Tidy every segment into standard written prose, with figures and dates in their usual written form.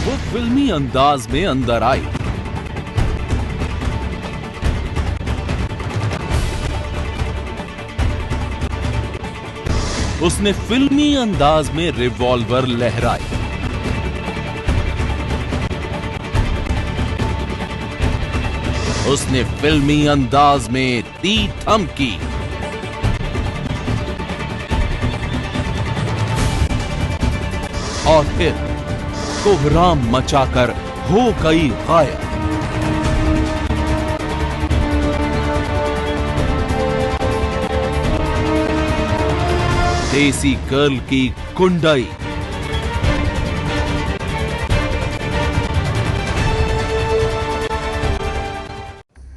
वो फिल्मी अंदाज में अंदर आई। उसने फिल्मी अंदाज में रिवॉल्वर लहराई। उसने फिल्मी अंदाज में दी धमकी। और फिर कोहराम मचाकर हो गई गायब। देसी गर्ल की कुंडई।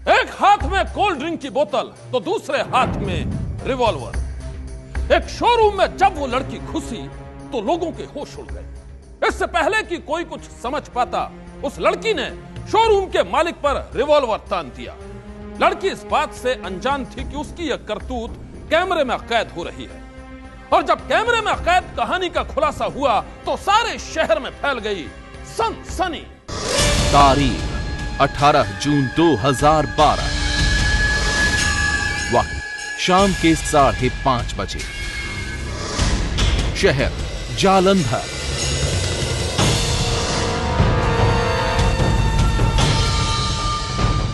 एक हाथ में कोल्ड ड्रिंक की बोतल तो दूसरे हाथ में रिवॉल्वर। एक शोरूम में जब वो लड़की घुसी तो लोगों के होश उड़ गए। इससे पहले कि कोई कुछ समझ पाता, उस लड़की ने शोरूम के मालिक पर रिवॉल्वर तान दिया। लड़की इस बात से अनजान थी कि उसकी यह करतूत कैमरे में कैद हो रही है। और जब कैमरे में कैद कहानी का खुलासा हुआ तो सारे शहर में फैल गई सनसनी। तारीख 18 जून 2012। वक्त शाम के 5:30 बजे। शहर जालंधर।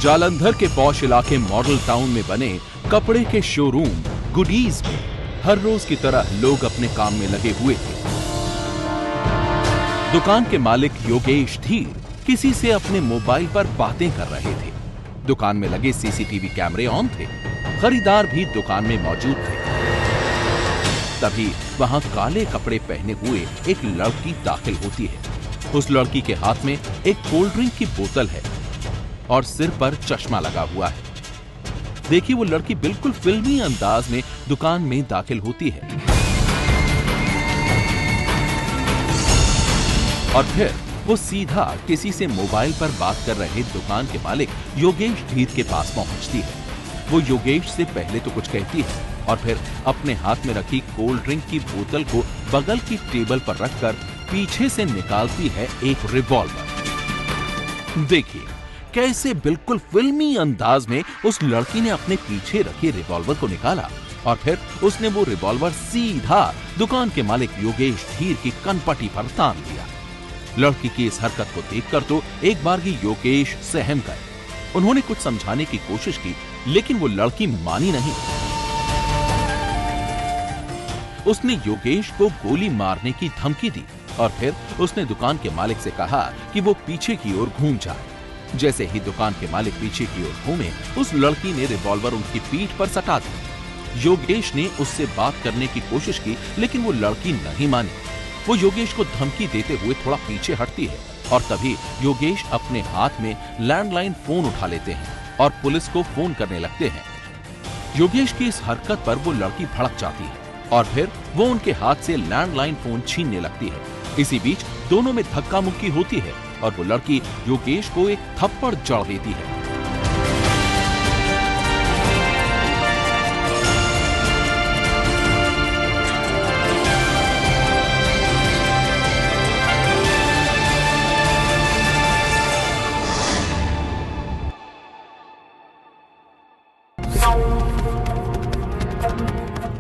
जालंधर के पॉश इलाके मॉडल टाउन में बने कपड़े के शोरूम गुडीज में हर रोज की तरह लोग अपने काम में लगे हुए थे। दुकान के मालिक योगेश धीर किसी से अपने मोबाइल पर बातें कर रहे थे। दुकान में लगे सीसीटीवी कैमरे ऑन थे। खरीदार भी दुकान में मौजूद थे। तभी वहां काले कपड़े पहने हुए एक लड़की दाखिल होती है। उस लड़की के हाथ में एक कोल्ड ड्रिंक की बोतल है और सिर पर चश्मा लगा हुआ है। देखिए, वो लड़की बिल्कुल फिल्मी अंदाज में दुकान में दाखिल होती है और फिर वो सीधा किसी से मोबाइल पर बात कर रहे दुकान के मालिक योगेश धीर के पास पहुंचती है। वो योगेश से पहले तो कुछ कहती है और फिर अपने हाथ में रखी कोल्ड ड्रिंक की बोतल को बगल की टेबल पर रखकर पीछे से निकालती है एक रिवॉल्वर। देखिए कैसे बिल्कुल फिल्मी अंदाज में उस लड़की ने अपने पीछे रखे रिवॉल्वर को निकाला और फिर उसने वो रिवॉल्वर सीधा दुकान के मालिक योगेश धीर की कनपटी पर तान दिया। लड़की की इस हरकत को देखकर तो एक बार ही योगेश सहम गए। उन्होंने कुछ समझाने की कोशिश की लेकिन वो लड़की मानी नहीं। उसने योगेश को गोली मारने की धमकी दी और फिर उसने दुकान के मालिक से कहा कि वो पीछे की ओर घूम जाए। जैसे ही दुकान के मालिक पीछे की ओर घूमे, उस लड़की ने रिवॉल्वर उनकी पीठ पर सटा दी। योगेश ने उससे बात करने की कोशिश की लेकिन वो लड़की नहीं मानी। वो योगेश को धमकी देते हुए थोड़ा पीछे हटती है और तभी योगेश अपने हाथ में लैंडलाइन फोन उठा लेते हैं और पुलिस को फोन करने लगते हैं। योगेश की इस हरकत पर वो लड़की भड़क जाती है और फिर वो उनके हाथ से लैंडलाइन फोन छीनने लगती है। इसी बीच दोनों में धक्का मुक्की होती है और वो लड़की योगेश को एक थप्पड़ जड़ देती है।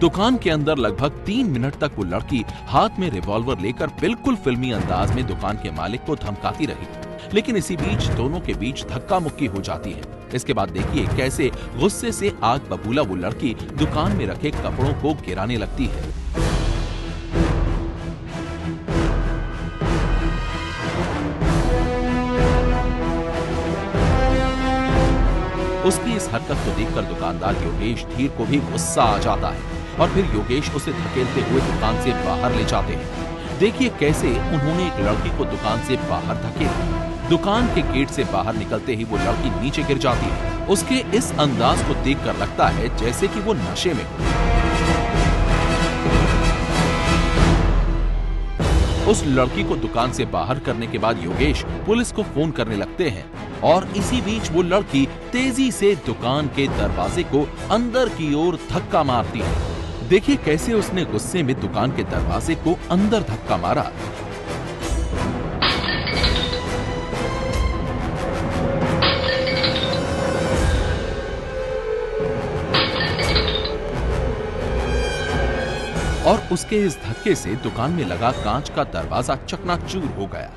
दुकान के अंदर लगभग 3 मिनट तक वो लड़की हाथ में रिवॉल्वर लेकर बिल्कुल फिल्मी अंदाज में दुकान के मालिक को धमकाती रही, लेकिन इसी बीच दोनों के बीच धक्का मुक्की हो जाती है। इसके बाद देखिए कैसे गुस्से से आग बबूला वो लड़की दुकान में रखे कपड़ों को गिराने लगती है। उसकी इस हरकत को देखकर दुकानदार योगेश धीर को भी गुस्सा आ जाता है और फिर योगेश उसे धकेलते हुए दुकान से बाहर ले जाते हैं। देखिए कैसे उन्होंने एक लड़की को दुकान से बाहर धकेला। दुकान के गेट से बाहर निकलते ही वो लड़की नीचे गिर जाती है। उसके इस अंदाज को देखकर लगता है जैसे कि वो नशे में हो। उस लड़की को दुकान से बाहर करने के बाद योगेश पुलिस को फोन करने लगते हैं और इसी बीच वो लड़की तेजी से दुकान के दरवाजे को अंदर की ओर धक्का मारती है। देखिए कैसे उसने गुस्से में दुकान के दरवाजे को अंदर धक्का मारा। और उसके इस धक्के से दुकान में लगा कांच का दरवाजा चकनाचूर हो गया।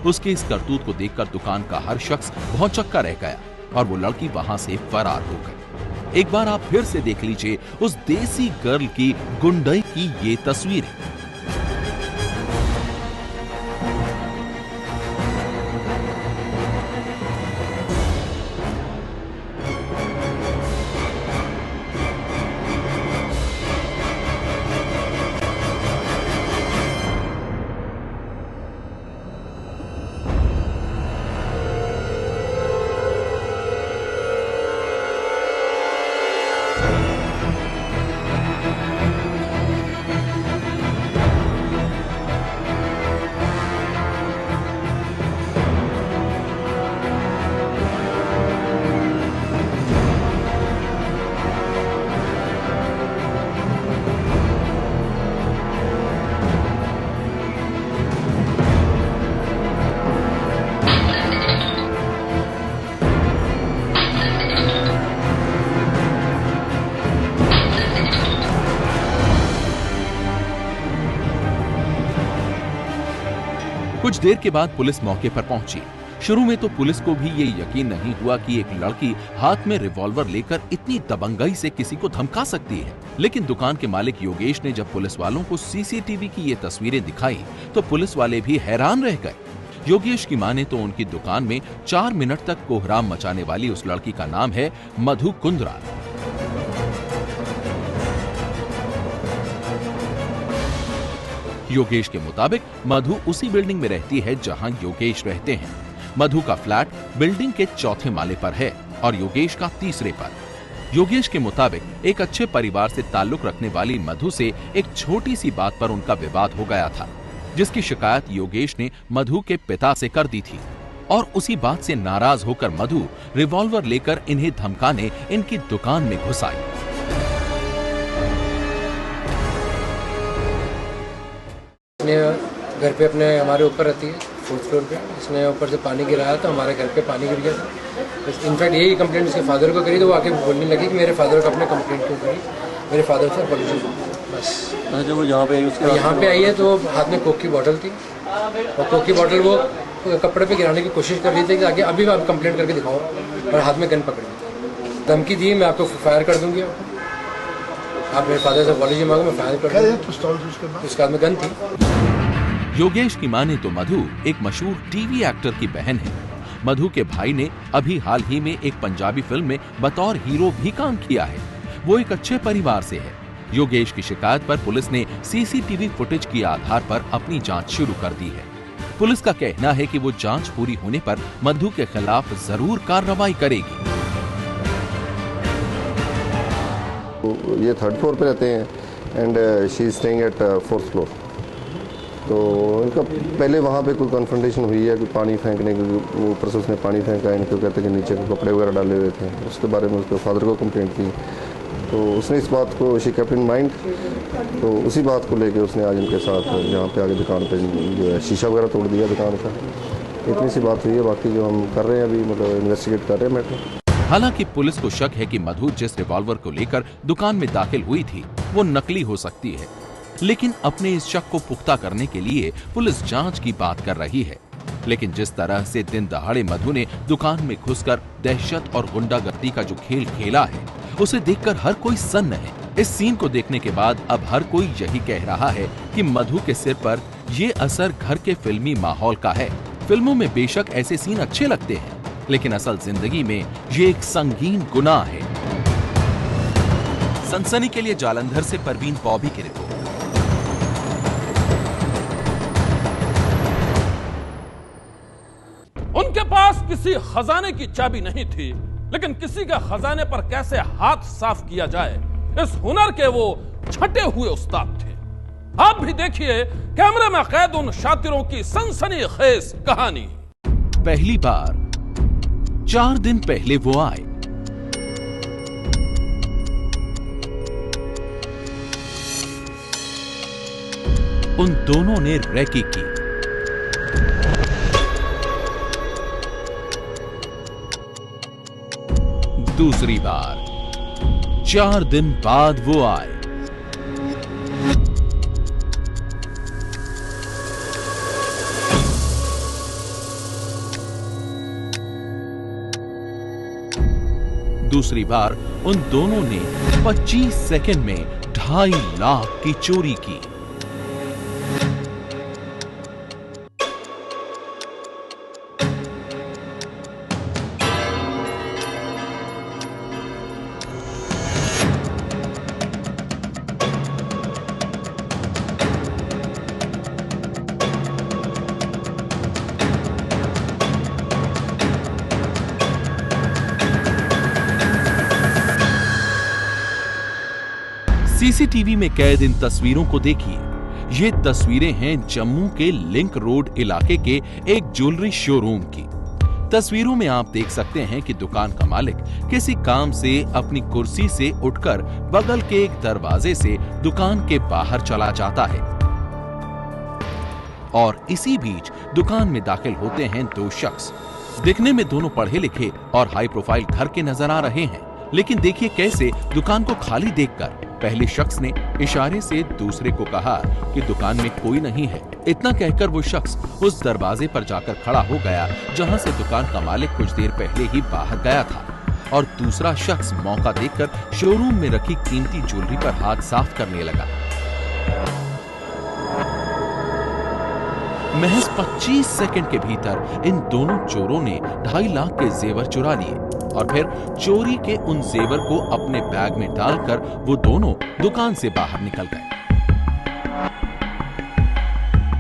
उसके इस करतूत को देखकर दुकान का हर शख्स भौंचक्का रह गया और वो लड़की वहां से फरार हो गई। एक बार आप फिर से देख लीजिए उस देसी गर्ल की गुंडई की ये तस्वीरें। कुछ देर के बाद पुलिस मौके पर पहुंची। शुरू में तो पुलिस को भी ये यकीन नहीं हुआ कि एक लड़की हाथ में रिवॉल्वर लेकर इतनी दबंगई से किसी को धमका सकती है। लेकिन दुकान के मालिक योगेश ने जब पुलिस वालों को सीसीटीवी की ये तस्वीरें दिखाई तो पुलिस वाले भी हैरान रह गए। योगेश की माने तो उनकी दुकान में 4 मिनट तक कोहराम मचाने वाली उस लड़की का नाम है मधु कुंद्रा। योगेश के मुताबिक मधु उसी बिल्डिंग में रहती है जहां योगेश रहते हैं। मधु का फ्लैट बिल्डिंग के 4थे माले पर है और योगेश का 3रे पर। योगेश के मुताबिक एक अच्छे परिवार से ताल्लुक रखने वाली मधु से एक छोटी सी बात पर उनका विवाद हो गया था, जिसकी शिकायत योगेश ने मधु के पिता से कर दी थी। और उसी बात से नाराज होकर मधु रिवॉल्वर लेकर इन्हें धमकाने इनकी दुकान में घुस आई। घर पे अपने हमारे ऊपर रहती है 4th फ्लोर पे। इसने ऊपर से पानी गिराया तो हमारे घर पे पानी गिर गया था। इनफैक्ट यही कंप्लेंट इसके फादर को करी तो वो आके बोलने लगी कि मेरे फादर को अपने कंप्लेंट क्यों करी, मेरे फादर से अपॉलॉजी बस। अच्छा, वो यहाँ पे आई है तो हाथ में कोक की बोतल थी और कोक की बोतल वो कपड़े पे गिराने की कोशिश कर रही थी कि आगे अभी आप कंप्लेंट करके दिखाओ, और हाथ में गन पकड़ी, धमकी दी मैं आपको फायर कर दूंगी, आप मेरे फादर से अपॉलॉजी मांगो, मैं फायर कर दूंगा। उसके हाथ में गन थी। योगेश की माने तो मधु एक मशहूर टीवी एक्टर की बहन है। मधु के भाई ने अभी हाल ही में एक पंजाबी फिल्म में बतौर हीरो भी काम किया है। वो एक अच्छे परिवार से है। योगेश की शिकायत पर पुलिस ने सीसीटीवी फुटेज के आधार पर अपनी जांच शुरू कर दी है। पुलिस का कहना है कि वो जांच पूरी होने पर मधु के खिलाफ जरूर कार्रवाई करेगी। ये 3rd फ्लोर पे रहते हैं and she is staying at 4th floor. तो इनका पहले वहाँ पे कोई कन्फ्रंटेशन हुई है, कोई पानी फेंकने की, ऊपर से उसने पानी फेंका, इनको कहते कि नीचे को कपड़े वगैरह डाले हुए थे। उसके बारे में उसके फादर को कंप्लेंट की तो उसने इस बात को शी केप्ट इन माइंड, तो उसी बात को लेके उसने आज इनके साथ जहाँ पे आगे दुकान पे जो है शीशा वगैरह तोड़ दिया दुकान का। इतनी सी बात हुई है, बाकी जो हम कर रहे हैं अभी मतलब इन्वेस्टिगेट कर रहे हैं मैटर। हालांकि पुलिस को शक है कि मधु जिस रिवॉल्वर को लेकर दुकान में दाखिल हुई थी वो नकली हो सकती है, लेकिन अपने इस शक को पुख्ता करने के लिए पुलिस जांच की बात कर रही है। लेकिन जिस तरह से दिन दहाड़े मधु ने दुकान में घुसकर दहशत और गुंडागर्दी का जो खेल खेला है, उसे देखकर हर कोई सन्न है। इस सीन को देखने के बाद अब हर कोई यही कह रहा है कि मधु के सिर पर ये असर घर के फिल्मी माहौल का है। फिल्मों में बेशक ऐसे सीन अच्छे लगते हैं, लेकिन असल जिंदगी में ये एक संगीन गुनाह है। सनसनी के लिए जालंधर से परवीन पॉबी की रिपोर्ट। उनके पास किसी खजाने की चाबी नहीं थी, लेकिन किसी के खजाने पर कैसे हाथ साफ किया जाए, इस हुनर के वो छटे हुए उस्ताद थे। आप भी देखिए कैमरे में कैद उन शातिरों की सनसनीखेज कहानी। पहली बार 4 दिन पहले वो आए। उन दोनों ने रैकी की। दूसरी बार 4 दिन बाद वो आए। दूसरी बार उन दोनों ने 25 सेकंड में 2.5 लाख की चोरी की। सीसीटीवी में कैद इन तस्वीरों को देखिए। ये तस्वीरें हैं जम्मू के लिंक रोड इलाके के एक ज्वेलरी शोरूम की। तस्वीरों में आप देख सकते हैं कि दुकान का मालिक किसी काम से अपनी कुर्सी से उठकर बगल के एक दरवाजे से दुकान के बाहर चला जाता है और इसी बीच दुकान में दाखिल होते हैं दो शख्स। दिखने में दोनों पढ़े लिखे और हाई प्रोफाइल घर के नजर आ रहे हैं, लेकिन देखिए कैसे दुकान को खाली देखकर पहले शख्स ने इशारे से दूसरे को कहा कि दुकान में कोई नहीं है। इतना कहकर वो शख्स उस दरवाजे पर जाकर खड़ा हो गया जहां से दुकान का मालिक कुछ देर पहले ही बाहर गया था, और दूसरा शख्स मौका देखकर शोरूम में रखी कीमती ज्वेलरी पर हाथ साफ करने लगा। महज 25 सेकंड के भीतर इन दोनों चोरों ने 2.5 लाख के जेवर चुरा लिए और फिर चोरी के उन जेवर को अपने बैग में डालकर वो दोनों दुकान से बाहर निकल गए।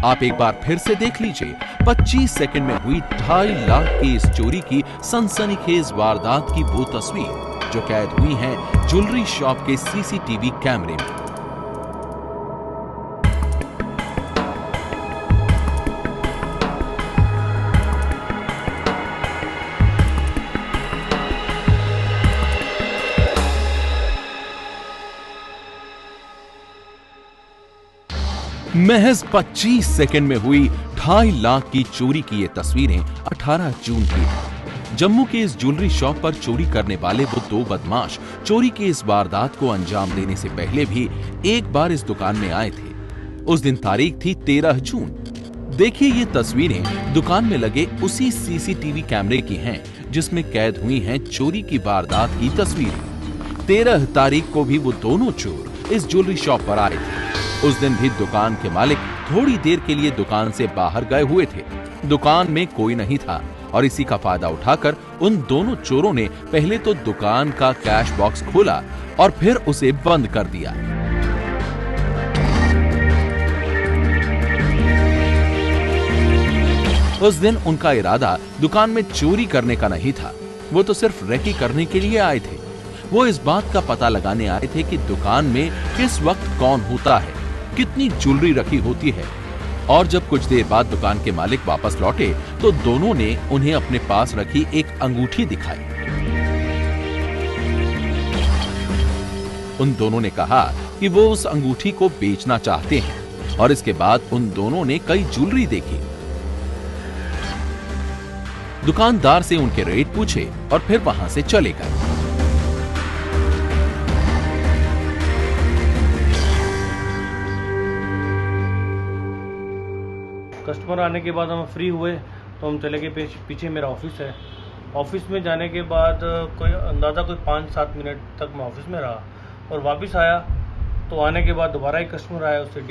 आप एक बार फिर से देख लीजिए 25 सेकंड में हुई 2.5 लाख की इस चोरी की सनसनीखेज वारदात की वो तस्वीर जो कैद हुई है ज्वेलरी शॉप के सीसीटीवी कैमरे में। महज 25 सेकंड में हुई 2.5 लाख की चोरी की ये तस्वीरें 18 जून की हैं। जम्मू के इस ज्वेलरी शॉप पर चोरी करने वाले वो दो बदमाश चोरी की इस वारदात को अंजाम देने से पहले भी एक बार इस दुकान में आए थे। उस दिन तारीख थी 13 जून। देखिए ये तस्वीरें दुकान में लगे उसी सीसीटीवी कैमरे की हैं जिसमें कैद हुई हैं चोरी की वारदात की तस्वीरें। 13 तारीख को भी वो दोनों चोर इस ज्वेलरी शॉप पर आए थे। उस दिन भी दुकान के मालिक थोड़ी देर के लिए दुकान से बाहर गए हुए थे। दुकान में कोई नहीं था और इसी का फायदा उठाकर उन दोनों चोरों ने पहले तो दुकान का कैश बॉक्स खोला और फिर उसे बंद कर दिया। उस दिन उनका इरादा दुकान में चोरी करने का नहीं था, वो तो सिर्फ रेकी करने के लिए आए थे। वो इस बात का पता लगाने आए थे कि दुकान में किस वक्त कौन होता है, कितनी ज्वेलरी रखी होती है। और जब कुछ देर बाद दुकान के मालिक वापस लौटे तो दोनों ने उन्हें अपने पास रखी एक अंगूठी दिखाई। उन दोनों ने कहा कि वो उस अंगूठी को बेचना चाहते हैं और इसके बाद उन दोनों ने कई ज्वेलरी देखी। दुकानदार से उनके रेट पूछे और फिर वहां से चले गए। कस्टमर आने के बाद हम फ्री हुए तो हम चले गए पीछे मेरा ऑफिस है। ऑफिस में जाने के बाद कोई 5-7 मिनट तक मैं ऑफिस में रहा और वापस आया तो आने के बाद दोबारा एक कस्टमर आया, उससे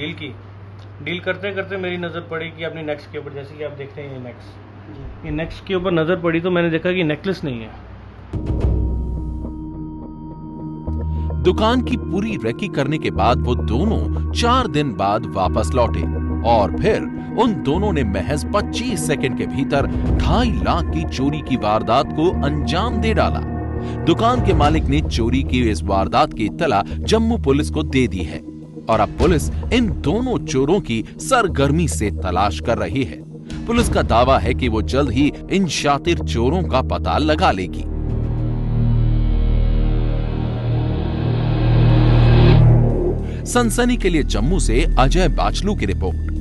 डील करते करते मेरी नज़र पड़ी कि अपनी नेक्स्ट के ऊपर, जैसे कि आप देख रहे हैं ये नेक्स्ट के ऊपर नज़र पड़ी तो मैंने देखा कि नेकलेस नहीं है। दुकान की पूरी रेकी करने के बाद वो दोनों 4 दिन बाद वापस लौटे और फिर उन दोनों ने महज 25 सेकंड के भीतर 2.5 लाख की चोरी की वारदात को अंजाम दे डाला। दुकान के मालिक ने चोरी की इस वारदात की इत्तला जम्मू पुलिस को दे दी है और अब पुलिस इन दोनों चोरों की सरगर्मी से तलाश कर रही है। पुलिस का दावा है कि वो जल्द ही इन शातिर चोरों का पता लगा लेगी। सनसनी के लिए जम्मू से अजय बाचलू की रिपोर्ट।